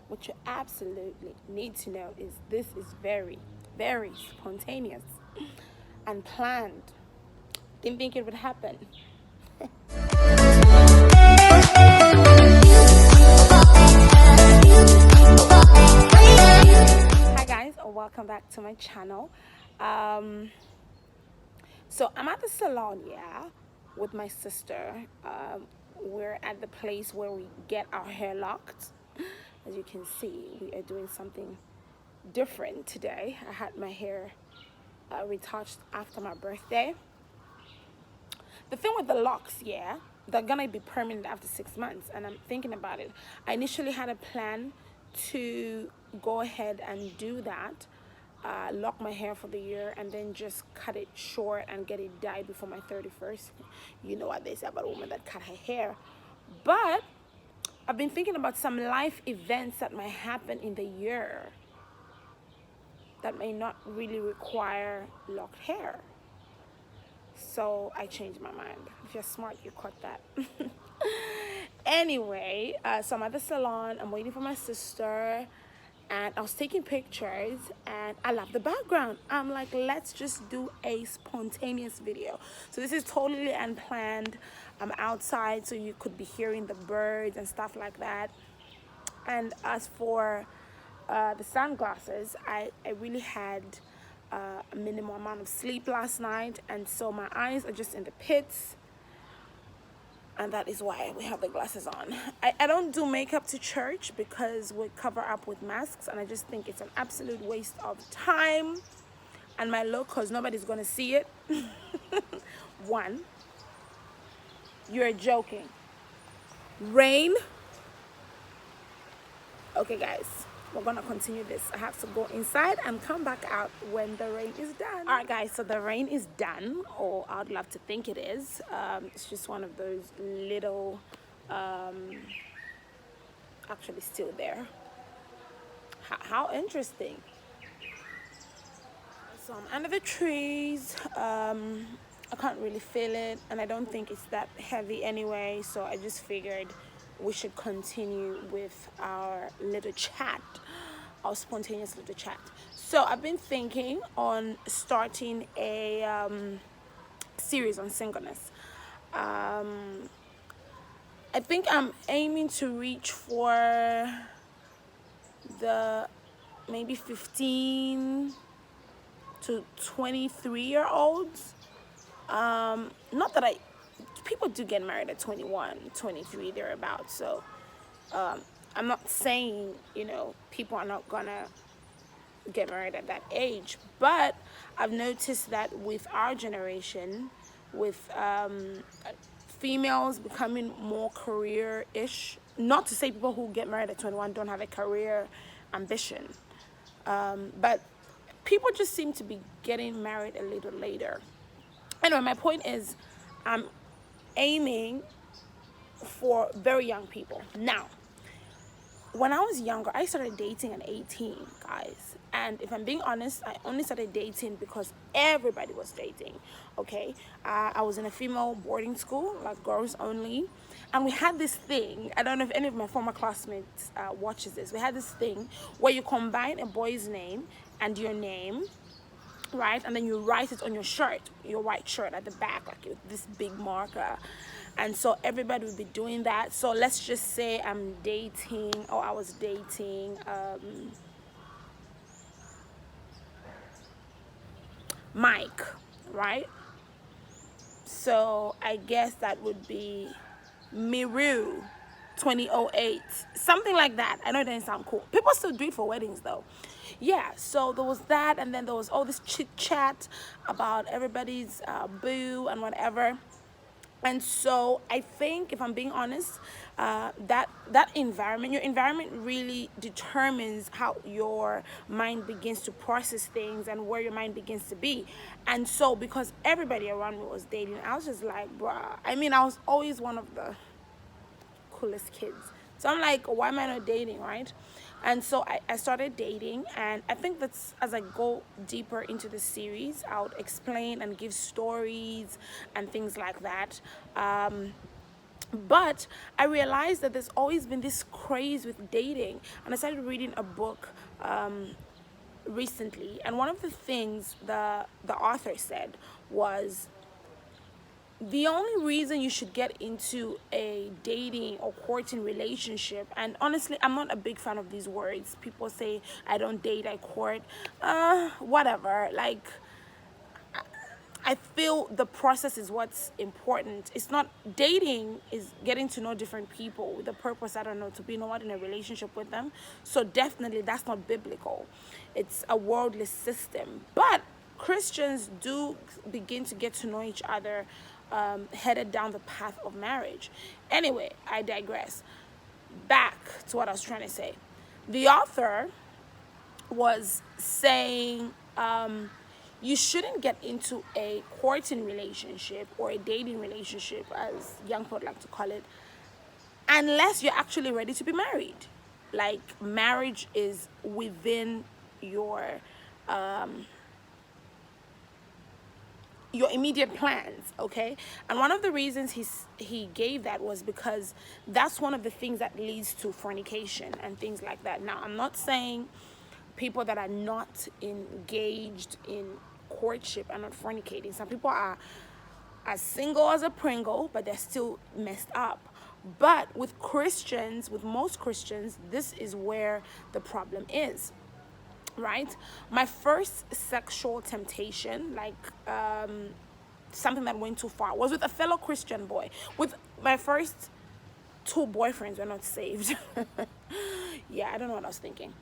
what you absolutely need to know is this is very, very spontaneous and planned. Didn't think it would happen. Hi guys, welcome back to my channel. So I'm at the salon, with my sister. We're at the place where we get our hair locked. As you can see, we are doing something different today. I had my hair retouched after my birthday. The thing with the locks, they're gonna be permanent after 6 months, and I'm thinking about it. I initially had a plan to go ahead and do that, lock my hair for the year, and then just cut it short and get it dyed before my 31st. You know what they say about a woman that cut her hair. But I've been thinking about some life events that might happen in the year that may not really require locked hair. So I changed my mind. If you're smart, you caught that. Anyway, so I'm at the salon. I'm waiting for my sister, and I was taking pictures, and I love the background. I'm like, let's just do a spontaneous video. So this is totally unplanned. I'm outside, so you could be hearing the birds and stuff like that. And as for the sunglasses, I really had a minimal amount of sleep last night, and so my eyes are just in the pits, and that is why we have the glasses on. I don't do makeup to church because we cover up with masks, and I just think it's an absolute waste of time and my look, because nobody's gonna see it. One, you're joking. Rain. Okay guys, we're gonna continue this. I have to go inside and come back out when the rain is done. All right guys, so the rain is done, or I'd love to think it is. It's just one of those little actually still there. How interesting. So I'm under the trees. I can't really feel it, and I don't think it's that heavy anyway, so I just figured we should continue with our little chat, our spontaneous little chat. So I've been thinking on starting a series on singleness. I think I'm aiming to reach for the maybe 15 to 23-year-olds. Not that people do get married at 21, 23, thereabouts. So I'm not saying, people are not gonna get married at that age, but I've noticed that with our generation, with females becoming more career-ish, not to say people who get married at 21 don't have a career ambition, but people just seem to be getting married a little later. Anyway, my point is, I'm aiming for very young people. Now, when I was younger, I started dating at 18, guys. And if I'm being honest, I only started dating because everybody was dating, okay? I was in a female boarding school, like girls only. And we had this thing, I don't know if any of my former classmates watches this. We had this thing where you combine a boy's name and your name, right? And then you write it on your shirt, your white shirt at the back, like with this big marker. And so everybody would be doing that. So let's just say I'm dating, or I was dating Mike, right? So I guess that would be Miru 2008, something like that. I know it doesn't sound cool. People still do it for weddings though. Yeah, so there was that, and then there was all this chit chat about everybody's boo and whatever. And so I think, if I'm being honest, that environment, your environment really determines how your mind begins to process things and where your mind begins to be. And so because everybody around me was dating, I was just like, bruh. I mean, I was always one of the coolest kids. So I'm like, why am I not dating, right? And so I started dating, and I think that's, as I go deeper into the series, I'll explain and give stories and things like that. But I realized that there's always been this craze with dating, and I started reading a book recently, and one of the things the author said was the only reason you should get into a dating or courting relationship, and honestly, I'm not a big fan of these words. People say I don't date, I court. Whatever. Like, I feel the process is what's important. It's not dating, is getting to know different people with the purpose, I don't know, to be not in a relationship with them. So definitely that's not biblical. It's a worldly system. But Christians do begin to get to know each other, headed down the path of marriage. Anyway, I digress. Back to what I was trying to say. The author was saying, you shouldn't get into a courting relationship or a dating relationship, as young people like to call it, unless you're actually ready to be married. Like, marriage is within your immediate plans, okay? And one of the reasons he gave that was because that's one of the things that leads to fornication and things like that. Now, I'm not saying people that are not engaged in courtship are not fornicating. Some people are as single as a Pringle, but they're still messed up. But with Christians, with most Christians, this is where the problem is, right? My first sexual temptation, like something that went too far, was with a fellow Christian boy. With my first two boyfriends were not saved. Yeah, I don't know what I was thinking.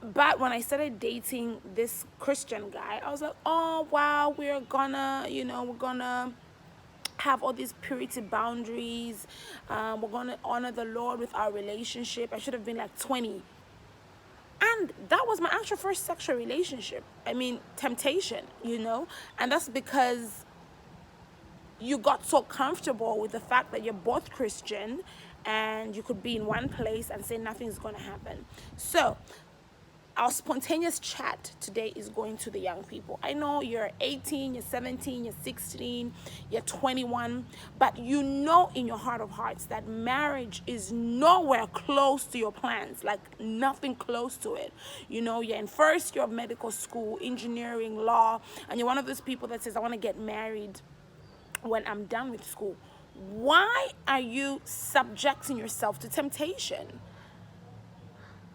But when I started dating this Christian guy, I was like, oh, wow, we're gonna have all these purity boundaries. We're gonna honor the Lord with our relationship. I should have been like 20. And that was my actual first sexual relationship. I mean, temptation, And that's because you got so comfortable with the fact that you're both Christian and you could be in one place and say nothing's going to happen. So our spontaneous chat today is going to the young people. I know you're 18, you're 17, you're 16, you're 21, but you know in your heart of hearts that marriage is nowhere close to your plans, like nothing close to it. You're in first year of medical school, engineering, law, and you're one of those people that says, I want to get married when I'm done with school. Why are you subjecting yourself to temptation?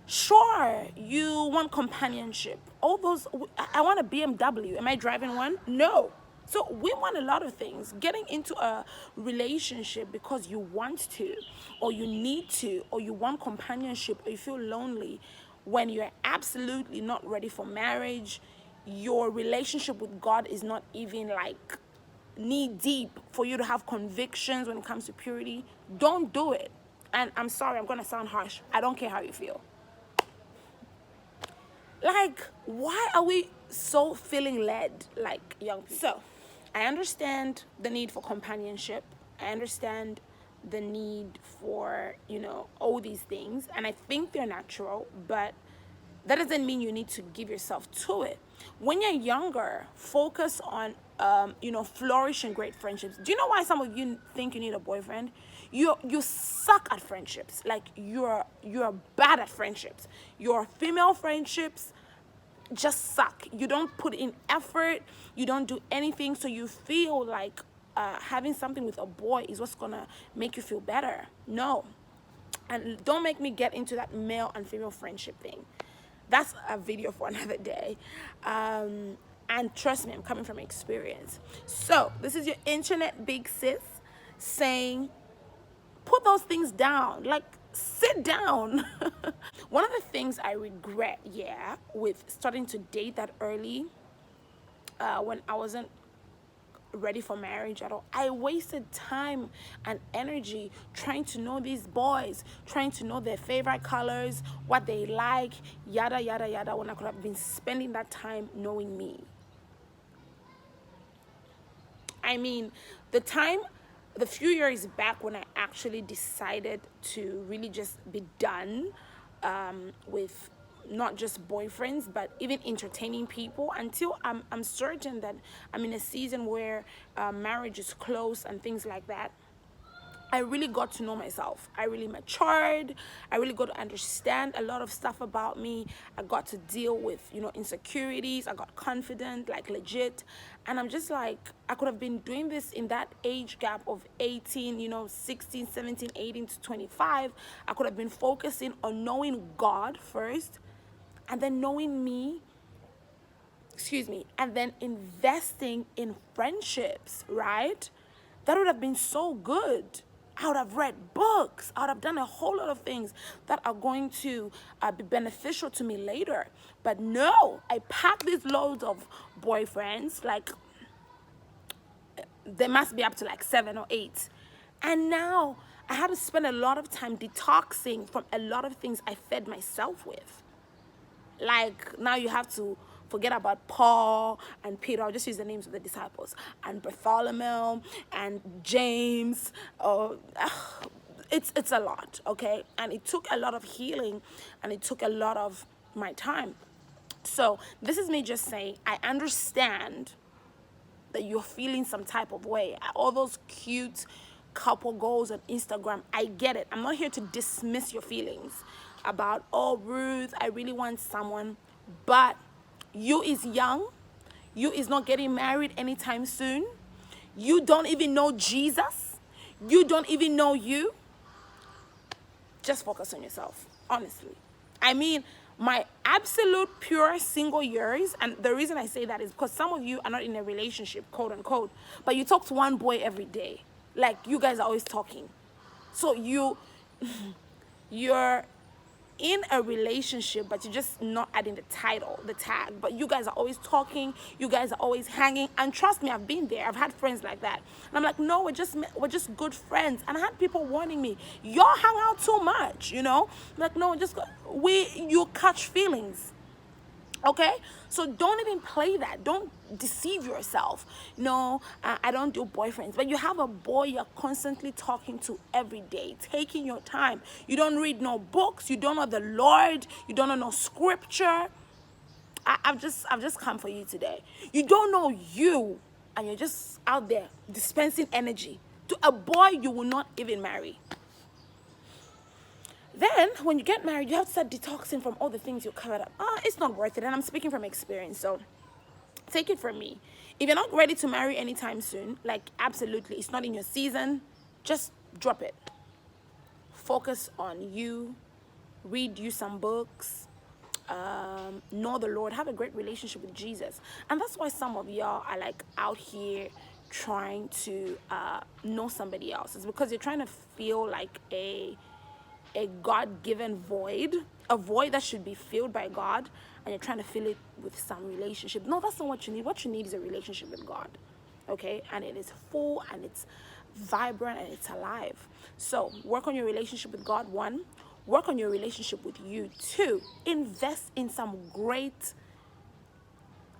Sure, you want companionship. All those, I want a BMW. Am I driving one? No. So we want a lot of things. Getting into a relationship because you want to, or you need to, or you want companionship, or you feel lonely when you're absolutely not ready for marriage. Your relationship with God is not even like knee deep for you to have convictions when it comes to purity. Don't do it. And I'm sorry, I'm going to sound harsh. I don't care how you feel. Like, why are we so feeling led like young people? So, I understand the need for companionship. I understand the need for, all these things. And I think they're natural, but that doesn't mean you need to give yourself to it. When you're younger, focus on, flourishing great friendships. Do you know why some of you think you need a boyfriend? You suck at friendships. Like, you're bad at friendships. Your female friendships just suck. You don't put in effort. You don't do anything. So you feel like having something with a boy is what's gonna make you feel better. No. And don't make me get into that male and female friendship thing. That's a video for another day. And trust me, I'm coming from experience. So this is your internet big sis saying, put those things down. Like, sit down. One of the things I regret, with starting to date that early, when I wasn't ready for marriage at all, I wasted time and energy trying to know these boys, trying to know their favorite colors, what they like, yada yada yada, when I could have been spending that time knowing me. I mean, the few years back when I actually decided to really just be done with not just boyfriends, but even entertaining people, until I'm certain that I'm in a season where marriage is close and things like that. I really got to know myself. I really matured. I really got to understand a lot of stuff about me. I got to deal with, insecurities. I got confident, like legit. And I'm just like, I could have been doing this in that age gap of 18, 16, 17, 18 to 25. I could have been focusing on knowing God first, and then knowing me, and then investing in friendships, right? That would have been so good. I would have read books. I would have done a whole lot of things that are going to be beneficial to me later. But no, I packed these loads of boyfriends. Like, they must be up to like 7 or 8. And now I had to spend a lot of time detoxing from a lot of things I fed myself with. Like, now you have to forget about Paul and Peter. I'll just use the names of the disciples. And Bartholomew and James. It's a lot, okay? And it took a lot of healing, and it took a lot of my time. So this is me just saying, I understand that you're feeling some type of way. All those cute couple goals on Instagram, I get it. I'm not here to dismiss your feelings about, oh, Ruth, I really want someone. But you is young. You is not getting married anytime soon. You don't even know Jesus. You don't even know you. Just focus on yourself, honestly. I mean, my absolute pure single years, and the reason I say that is because some of you are not in a relationship, quote unquote, but you talk to one boy every day. Like, you guys are always talking. So you're in a relationship, but you're just not adding the title, the tag. But you guys are always talking. You guys are always hanging. And trust me, I've been there. I've had friends like that. And I'm like, no, we're just good friends. And I had people warning me, y'all hang out too much, I'm like, no, you catch feelings. Okay, so don't even play that. Don't deceive yourself. No, I don't do boyfriends. But you have a boy you're constantly talking to every day, taking your time. You don't read no books. You don't know the Lord. You don't know no scripture. I've just come for you today. You don't know you, and you're just out there dispensing energy to a boy you will not even marry. Then, when you get married, you have to start detoxing from all the things you covered up. It's not worth it, and I'm speaking from experience, so take it from me. If you're not ready to marry anytime soon, like, absolutely, it's not in your season, just drop it. Focus on you, read you some books, know the Lord, have a great relationship with Jesus. And that's why some of y'all are, like, out here trying to know somebody else. It's because you're trying to feel like a God-given void, a void that should be filled by God, and you're trying to fill it with some relationship. No, that's not what you need. What you need is a relationship with God, okay? And it is full, and it's vibrant, and it's alive. So work on your relationship with God, 1. Work on your relationship with you, 2. Invest in some great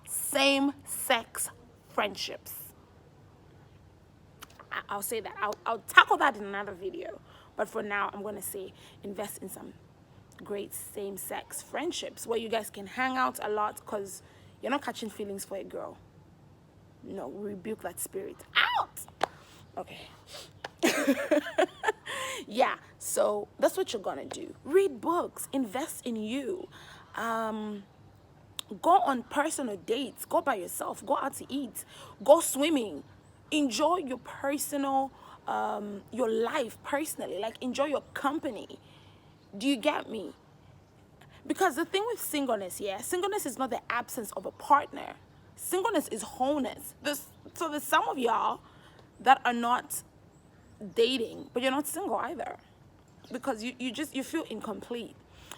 same-sex friendships. I'll say that. I'll tackle that in another video. But for now, I'm going to say invest in some great same-sex friendships where you guys can hang out a lot, because you're not catching feelings for a girl. No, rebuke that spirit. Out! Okay. Yeah, so that's what you're going to do. Read books. Invest in you. Go on personal dates. Go by yourself. Go out to eat. Go swimming. Enjoy your personal your life personally. Like, enjoy your company. Do you get me? Because the thing with singleness, singleness is not the absence of a partner. Singleness is wholeness. So there's some of y'all that are not dating, but you're not single either, because you feel incomplete.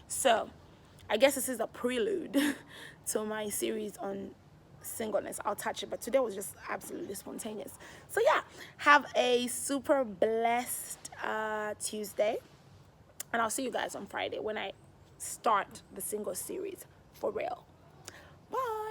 So I guess this is a prelude to my series on singleness. I'll touch it, but today was just absolutely spontaneous. So yeah, have a super blessed Tuesday, and I'll see you guys on Friday when I start the single series for real. Bye.